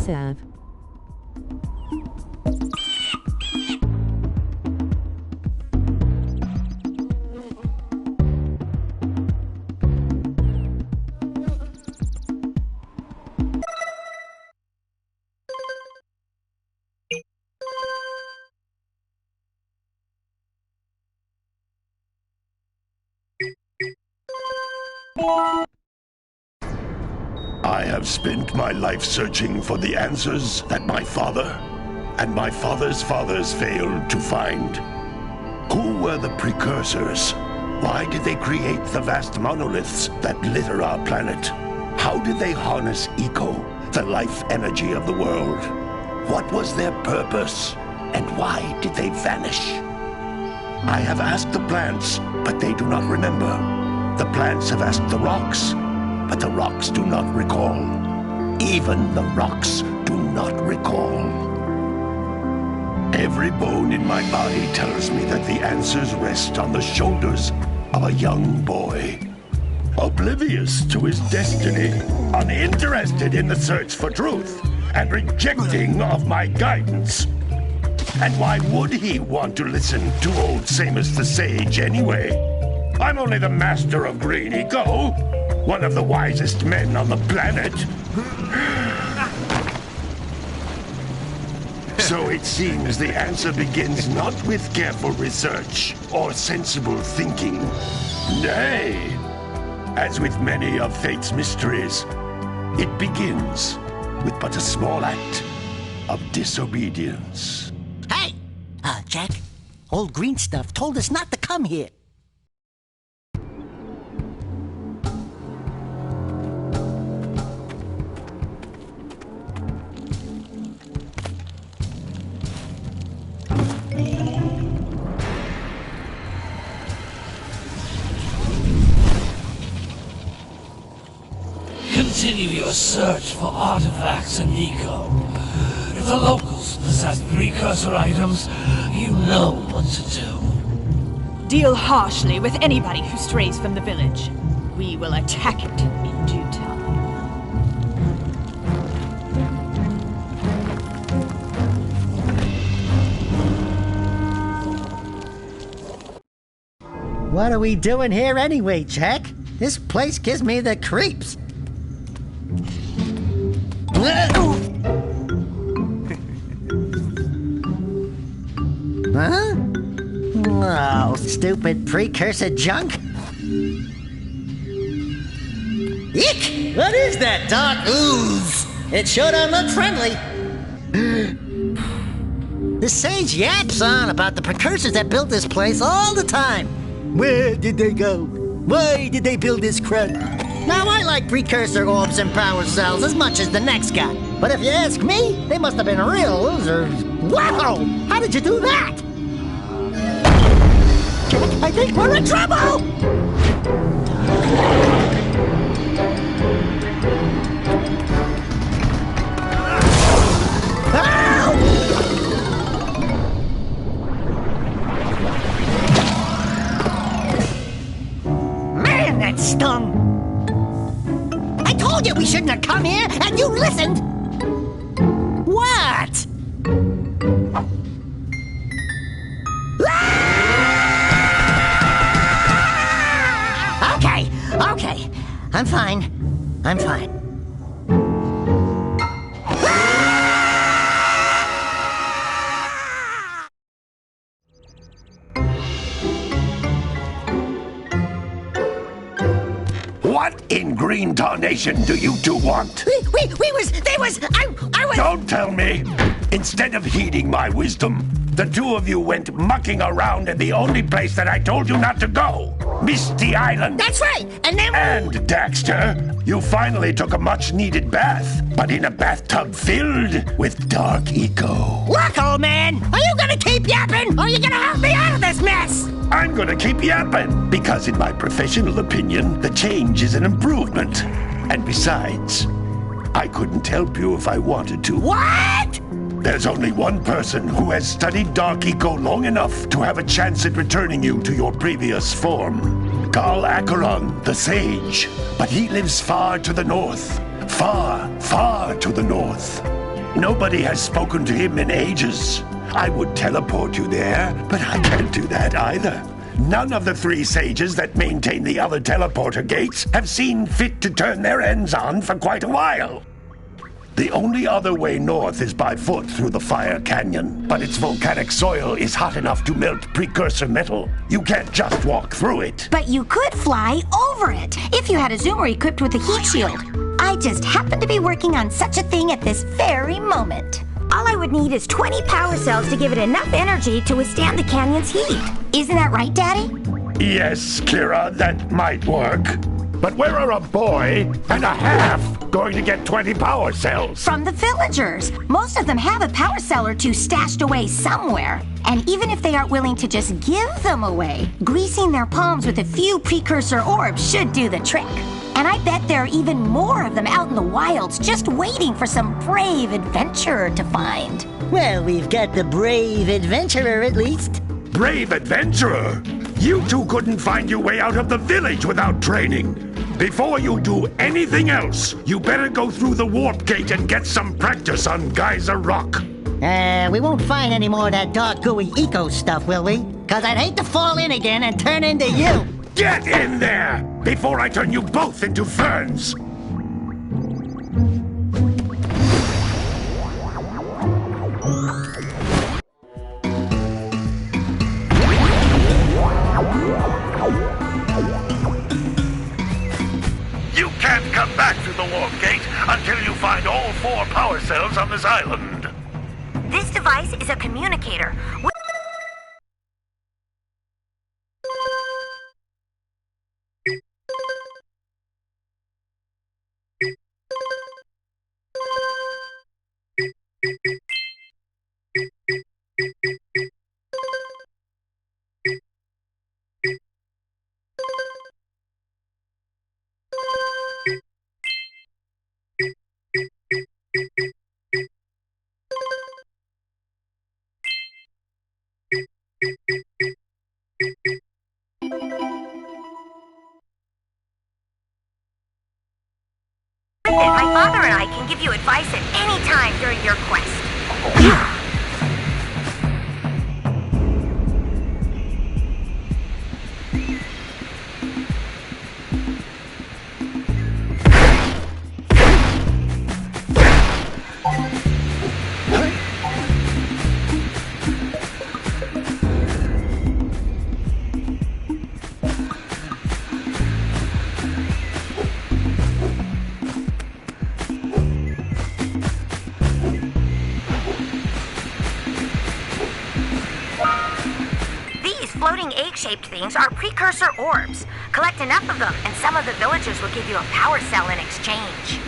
impressive. I have spent my life searching for the answers that my father and my father's fathers failed to find. Who were the precursors? Why did they create the vast monoliths that litter our planet? How did they harness eco, the life energy of the world? What was their purpose? And why did they vanish? I have asked the plants, but they do not remember. The plants have asked the rocks, but the rocks do not recall. Even the rocks do not recall. Every bone in my body tells me that the answers rest on the shoulders of a young boy. Oblivious to his destiny, uninterested in the search for truth, and rejecting of my guidance. And why would he want to listen to old Samus the Sage anyway? I'm only the master of green eco, one of the wisest men on the planet. So it seems the answer begins not with careful research or sensible thinking. Nay, as with many of fate's mysteries, it begins with but a small act of disobedience. Hey! Jack, old green stuff told us not to come here. Continue your search for artifacts and eco. If the locals possess precursor items, you know what to do. Deal harshly with anybody who strays from the village. We will attack it in due time. What are we doing here anyway, Jack? This place gives me the creeps. Huh? Oh, stupid precursor junk. Eek! What is that dark ooze? It sure don't look friendly. The sage yaps on about the precursors that built this place all the time. Where did they go? Why did they build this crap? Now, I like precursor orbs and power cells as much as the next guy. But if you ask me, they must have been real losers. Wow! How did you do that? I think we're in trouble! Man, that stung! I told you we shouldn't have come here, and you listened! What? Okay. I'm fine. What in green tarnation do you two want? I was... Don't tell me! Instead of heeding my wisdom, the two of you went mucking around in the only place that I told you not to go! Misty Island! That's right! And then... And, Daxter, you finally took a much-needed bath, but in a bathtub filled with dark eco. Look, old man! Are you gonna keep yapping, or are you gonna help me out of this mess? I'm gonna keep yapping, because in my professional opinion, the change is an improvement. And besides, I couldn't help you if I wanted to. What? There's only one person who has studied Dark Eco long enough to have a chance at returning you to your previous form. Carl Acheron, the Sage. But he lives far to the north. Far, far to the north. Nobody has spoken to him in ages. I would teleport you there, but I can't do that either. None of the 3 sages that maintain the other teleporter gates have seen fit to turn their ends on for quite a while. The only other way north is by foot through the Fire Canyon, but its volcanic soil is hot enough to melt precursor metal. You can't just walk through it. But you could fly over it if you had a zoomer equipped with a heat shield. I just happen to be working on such a thing at this very moment. All I would need is 20 power cells to give it enough energy to withstand the canyon's heat. Isn't that right, Daddy? Yes, Kira, that might work. But where are a boy and a half going to get 20 power cells? From the villagers. Most of them have a power cell or 2 stashed away somewhere. And even if they aren't willing to just give them away, greasing their palms with a few precursor orbs should do the trick. And I bet there are even more of them out in the wilds just waiting for some brave adventurer to find. Well, we've got the brave adventurer at least. Brave adventurer? You two couldn't find your way out of the village without training. Before you do anything else, you better go through the warp gate and get some practice on Geyser Rock. We won't find any more of that dark gooey eco stuff, will we? 'Cause I'd hate to fall in again and turn into you. Get in there before I turn you both into ferns. You can't come back through the warp gate until you find all 4 power cells on this island. This device is a communicator. My father and I can give you advice at any time during your quest. Floating egg-shaped things are precursor orbs. Collect enough of them, and some of the villagers will give you a power cell in exchange.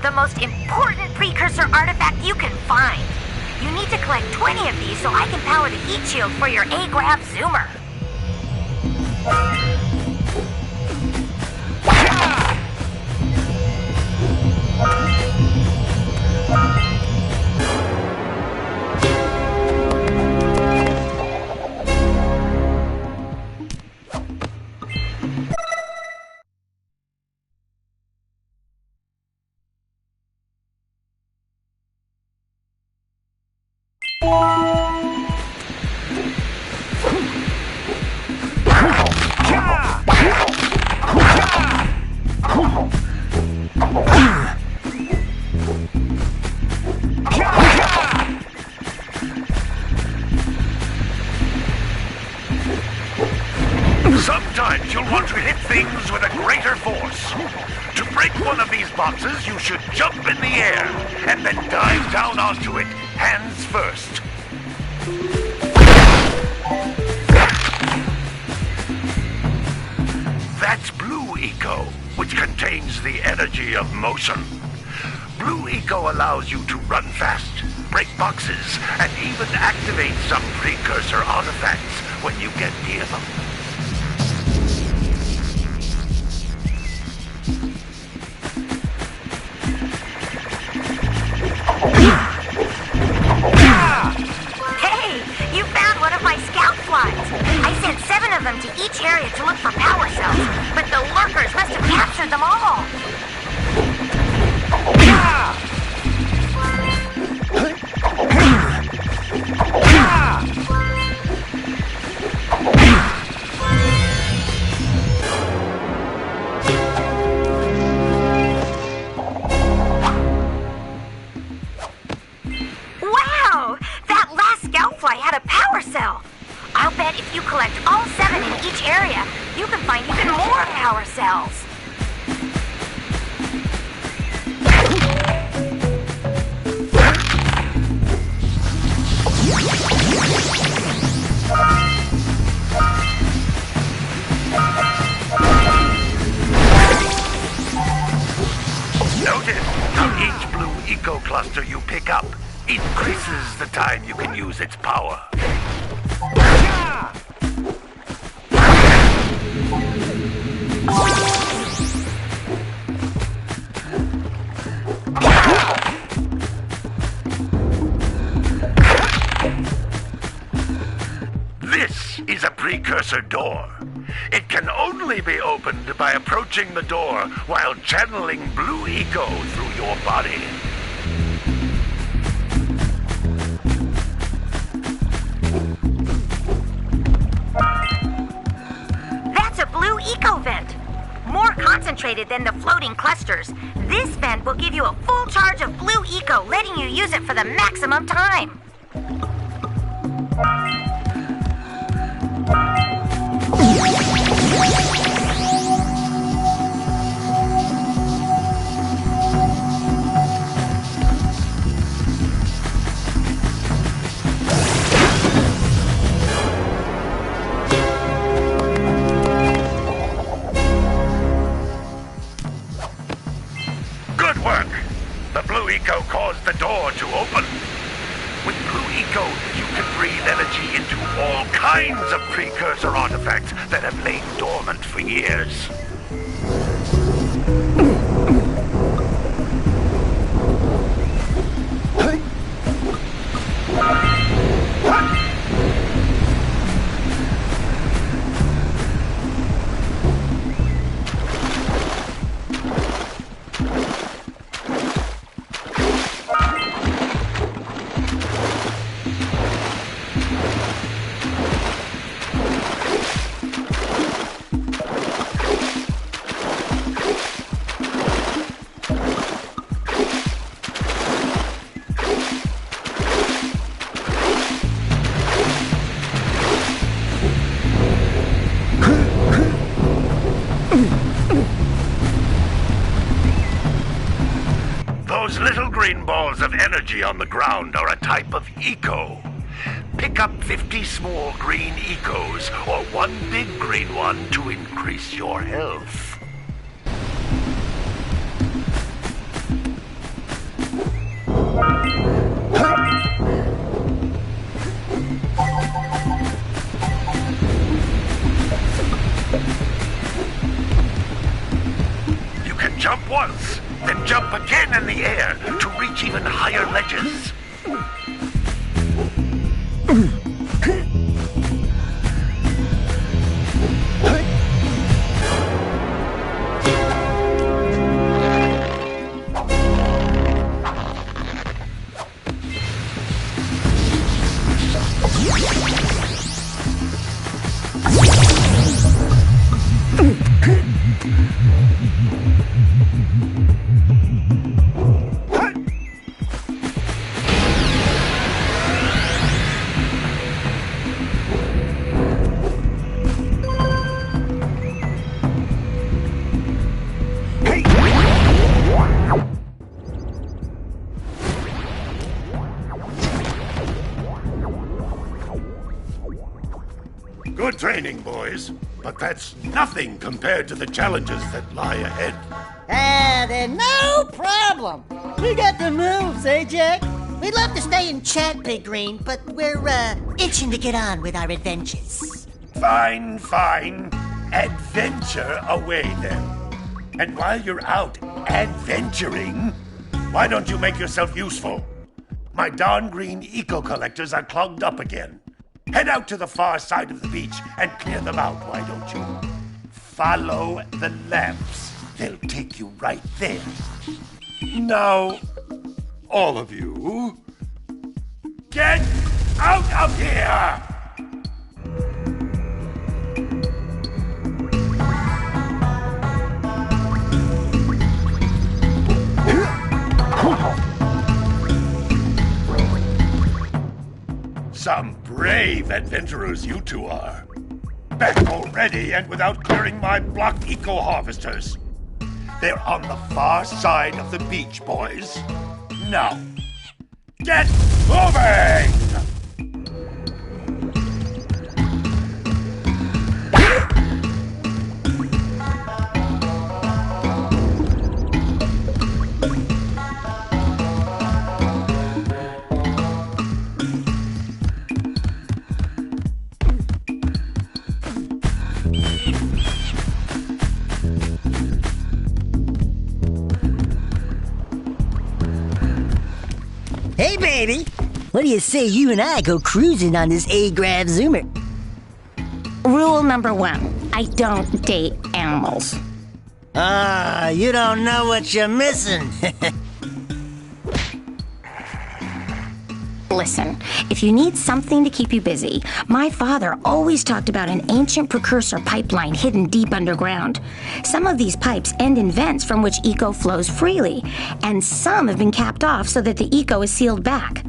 The most important precursor artifact you can find. You need to collect 20 of these so I can power the heat shield for your A-Graph Zoomer. Sometimes you'll want to hit things with a greater force. To break one of these boxes, you should jump in the air and then dive down onto it, hands first. That's Blue Eco, which contains the energy of motion. Blue Eco allows you to run fast, break boxes, and even activate some precursor artifacts when you get near them. Hey, you found one of my scout flies. I sent 7 of them to each area to look for power cells, but the lurkers must have captured them all. Wow! That last scout fly had a power cell. I'll bet if you collect all 7 in each area, you can find even more power cells. Notice how each blue eco cluster you pick up increases the time you can use its power. This is a precursor door. It can only be opened by approaching the door while channeling blue eco through your body. That's a blue eco vent. More concentrated than the floating clusters. This vent will give you a full charge of blue eco, letting you use it for the maximum time. Good work! The blue eco caused the door to open. With blue eco, you can breathe energy into all kinds of precursor artifacts that have lain dormant for years. Those little green balls of energy on the ground are a type of eco. Pick up 50 small green ecos or one big green one to increase your health. You can jump once, then jump again in the air to reach even higher ledges. Good training, boys. But that's nothing compared to the challenges that lie ahead. Then no problem. We got the moves, eh, Jack? We'd love to stay and chat, Big Green, but we're, itching to get on with our adventures. Fine, fine. Adventure away then. And while you're out adventuring, why don't you make yourself useful? My darn green eco-collectors are clogged up again. Head out to the far side of the beach and clear them out, why don't you? Follow the lamps. They'll take you right there. Now, all of you, get out of here! Some brave adventurers you two are. Back already and without clearing my block eco-harvesters. They're on the far side of the beach, boys. Now, get moving! Hey, baby! What do you say you and I go cruising on this A-Grav Zoomer? Rule number 1, I don't date animals. Ah, you don't know what you're missing. Listen, if you need something to keep you busy, my father always talked about an ancient precursor pipeline hidden deep underground. Some of these pipes end in vents from which eco flows freely, and some have been capped off so that the eco is sealed back.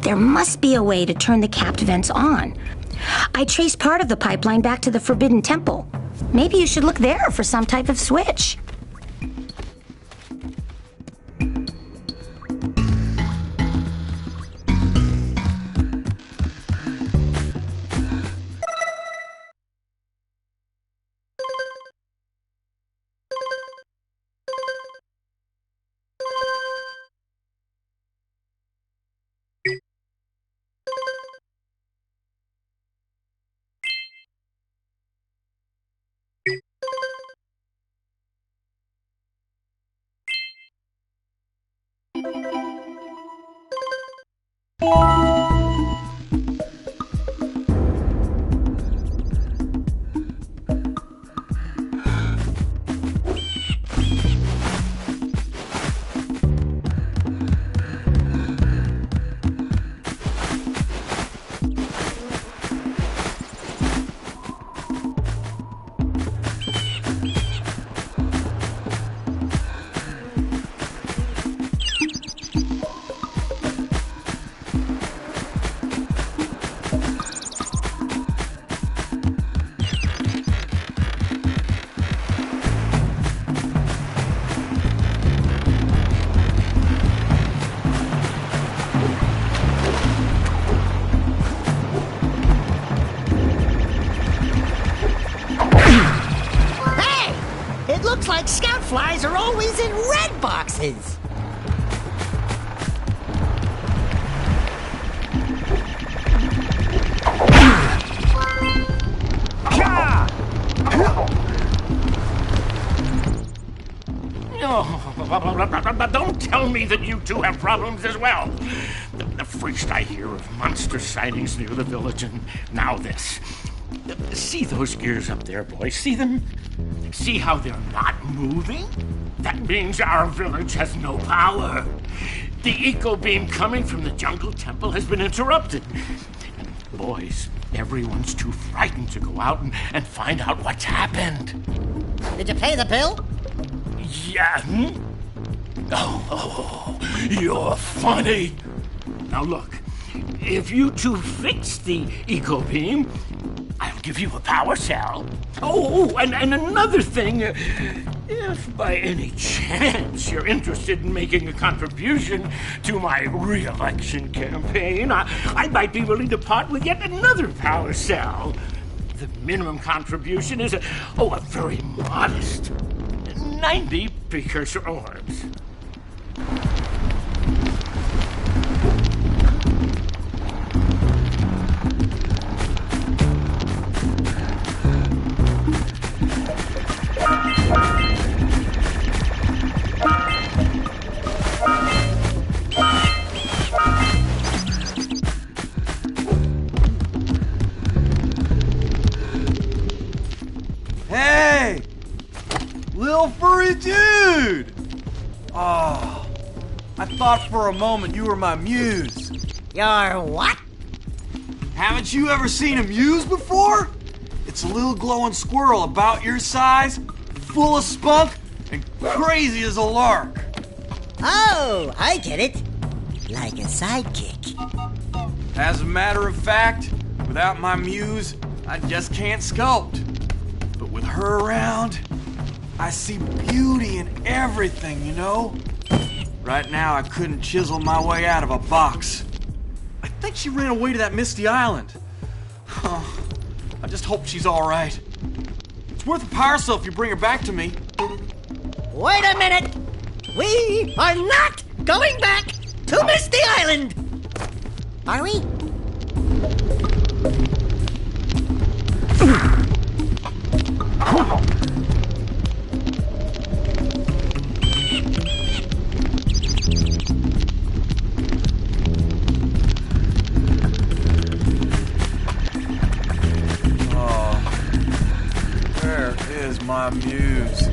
There must be a way to turn the capped vents on. I traced part of the pipeline back to the Forbidden Temple. Maybe you should look there for some type of switch. Looks like scout flies are always in red boxes. Oh, don't tell me that you two have problems as well. The first I hear of monster sightings near the village, and now this. See those gears up there, boys? See them? See how they're not moving? That means our village has no power. The eco beam coming from the jungle temple has been interrupted. And boys, everyone's too frightened to go out and find out what's happened. Did you pay the bill? Yeah. Oh, you're funny. Now look, if you two fix the eco beam, I'll give you a power cell. Oh, and another thing, if by any chance you're interested in making a contribution to my re-election campaign, I might be willing to part with yet another power cell. The minimum contribution is a very modest 90 precursor orbs. Lil furry dude! Oh, I thought for a moment you were my muse. Your what? Haven't you ever seen a muse before? It's a little glowing squirrel about your size, full of spunk, and crazy as a lark. Oh, I get it. Like a sidekick. As a matter of fact, without my muse, I just can't sculpt. But with her around, I see beauty in everything, you know? Right now, I couldn't chisel my way out of a box. I think she ran away to that misty island. Huh. I just hope she's all right. It's worth a power cell if you bring her back to me. Wait a minute! We are not going back to Misty Island! Are we? Where is my muse?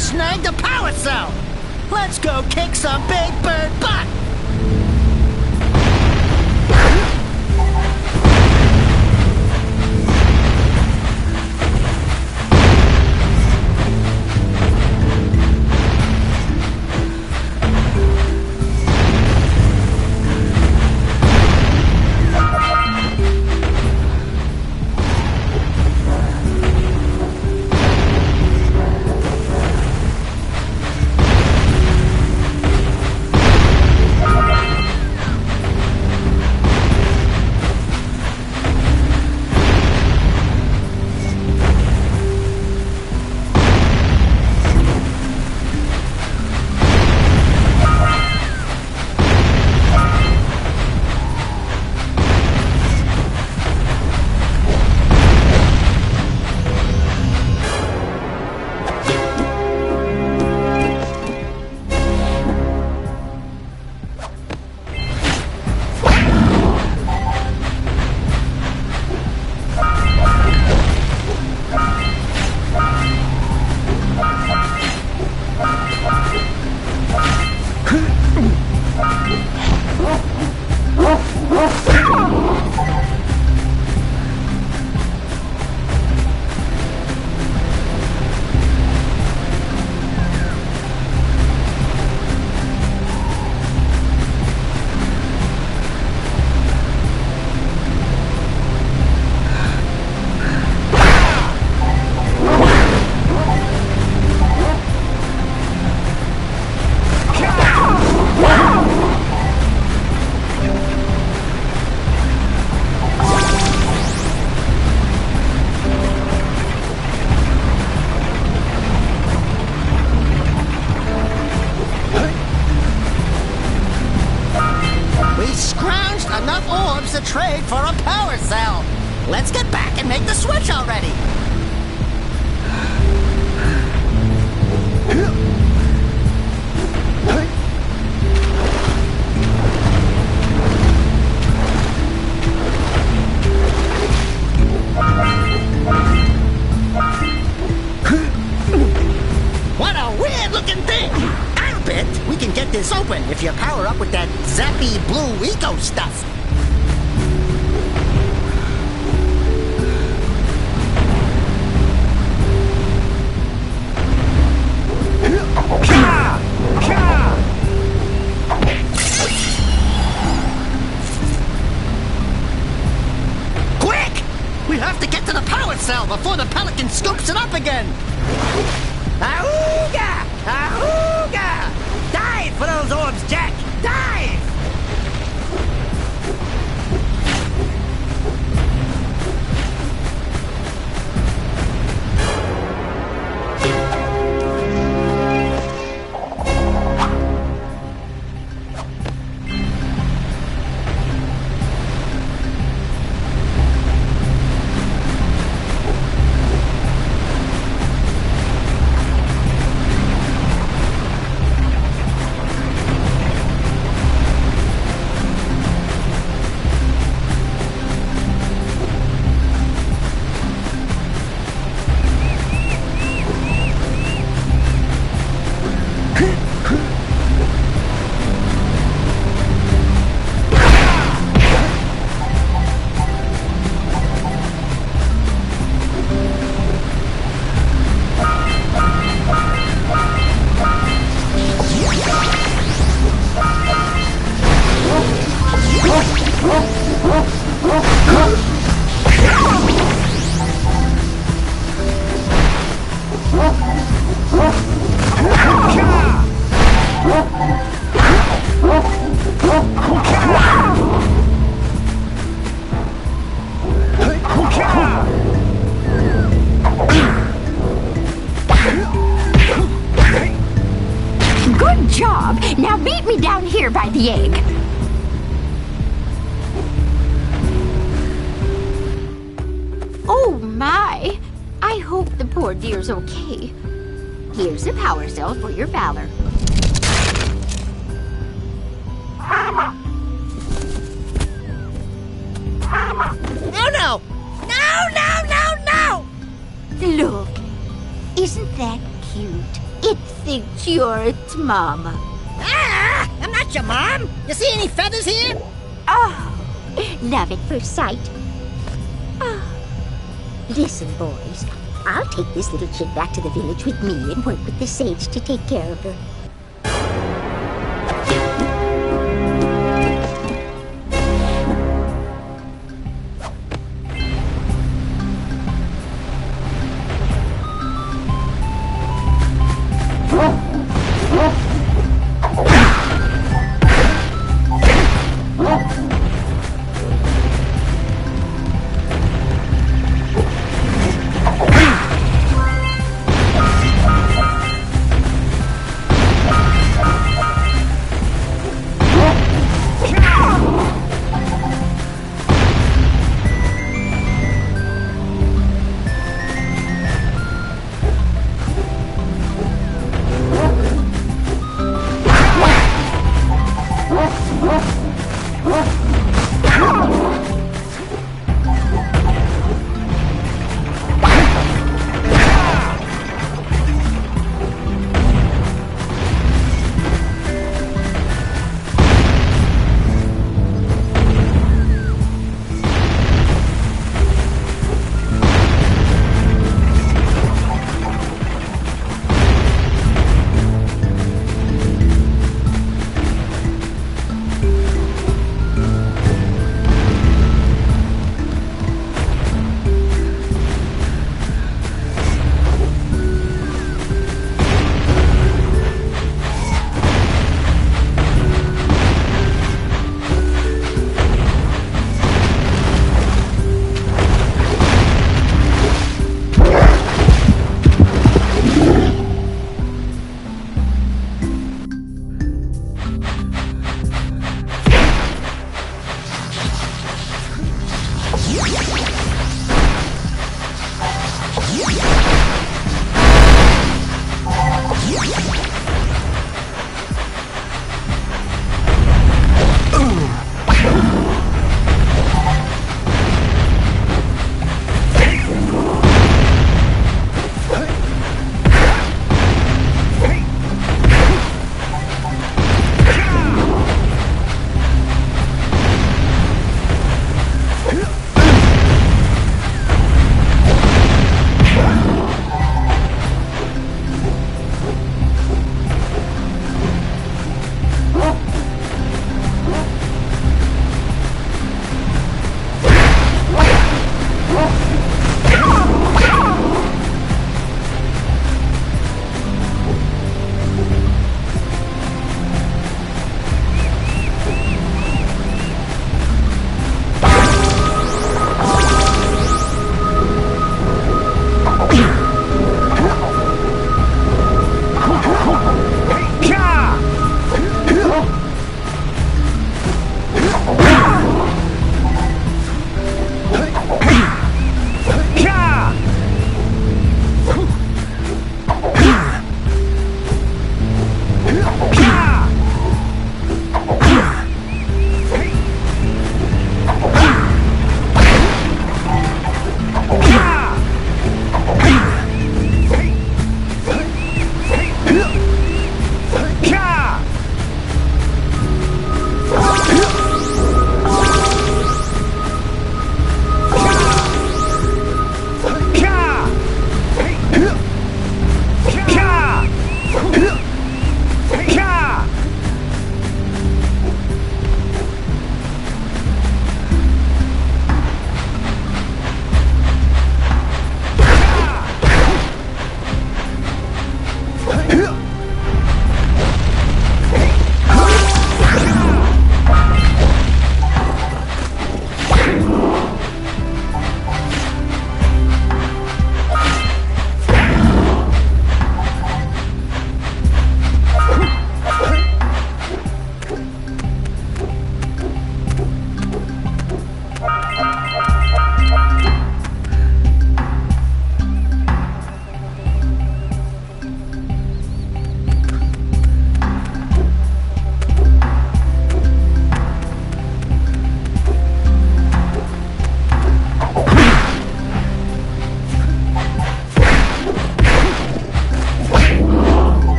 Snagged a power cell! Let's go kick some big bird butt! for a power cell. Let's get back and make the switch already. What a weird-looking thing! I'll bet we can get this open if you power up with that zappy blue eco stuff. Quick! We have to get to the power cell before the pelican scoops it up again. Ahooga! Ahooga! Dive for those orbs, Jack! Dive! Good job! Now meet me down here by the egg. Oh my! I hope the poor dear's okay. Here's a power cell for your valor. Oh no! No, no, no, no! Look, isn't that cute? It thinks you're its mama. Ah! I'm not your mom! You see any feathers here? Oh, love at first sight. Oh. Listen, boys. I'll take this little chick back to the village with me and work with the sage to take care of her.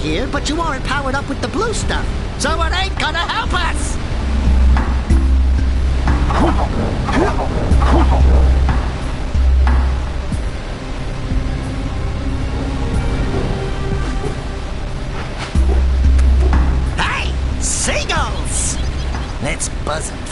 here, but you aren't powered up with the blue stuff, so it ain't gonna help us! Hey! Seagulls! Let's buzz them.